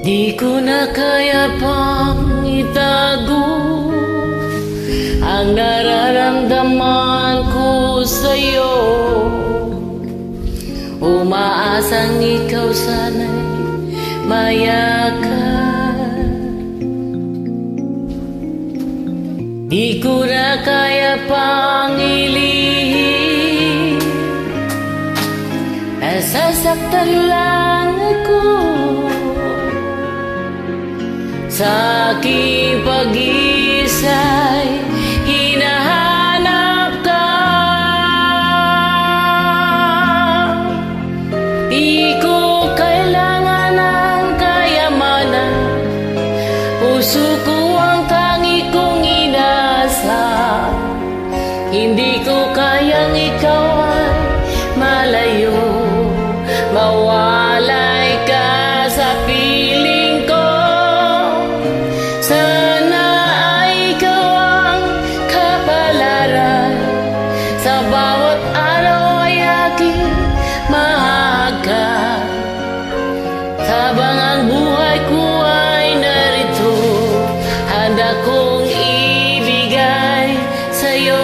Di ko na kaya pang itago ang nararamdaman ko sa'yo. Umaasang ikaw sana'y mayakan. Di ko na kaya pang ilihim, nasasaktan lang ako sa aking pag-iisa'y hinahanap ka. Di ko kailangan ng kayamanan, puso ko ang tangi kong inasa. Hindi ko kayang ikaw ay malayo, mawalay ka sa piling ko. Sana ay ikaw ang kapalaran, sa bawat araw ay aking mahagkan. Habang ang buhay ko ay narito, handa kong ibigay sa'yo.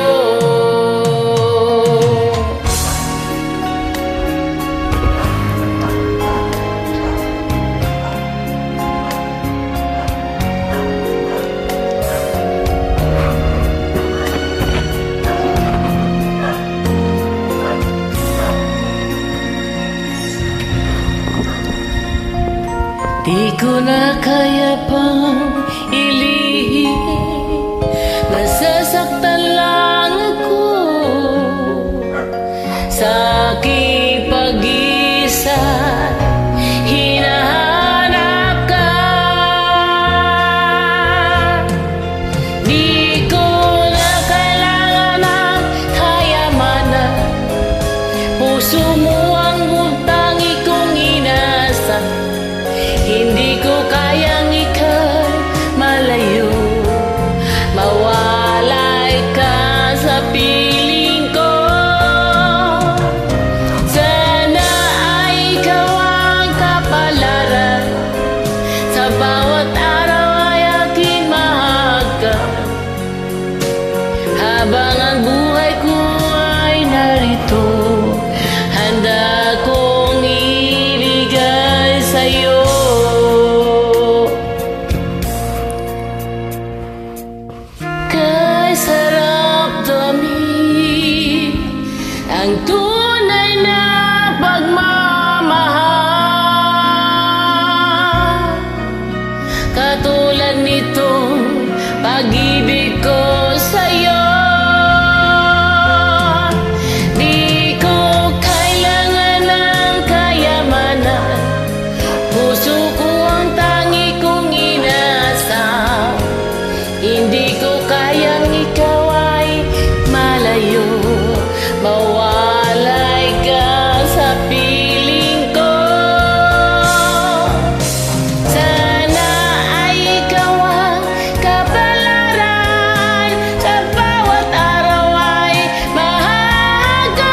Di ko na kaya pang ilihim, nasasaktan lang ako sa aking pag-isa. Hinahanap ka. Di ko na kailangan ng kayamanan, puso mo ang tangi kong inasa. Hindi ko kayang ika'y malayo, mawalay ka sa piling ko. Sana ay ikaw ang kapalaran, sa bawat araw ay aking mahagkan. Habang ang buhay ko ay narito, handa kong ibigay sa'yo. Kay sarap damin ang tunay na pagmamahal, katulad nitong pag-ibig ko sa'yo. Di ko kailangan ng kayamanan, puso ko ang tangi kong inasa. Hindi ko kayang ikaw ay malayo, mawalay ka sa piling ko. Sana ay ikaw ang kapalaran, sa bawat araw ay mahagkan.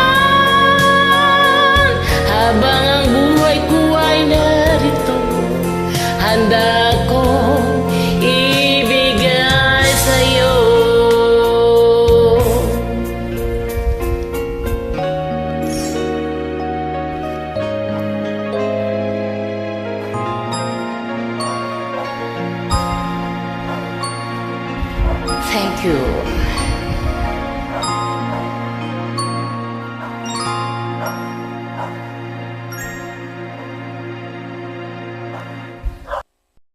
Habang ang buhay ko ay narito, handa kong ibigay sa'yo. Thank you.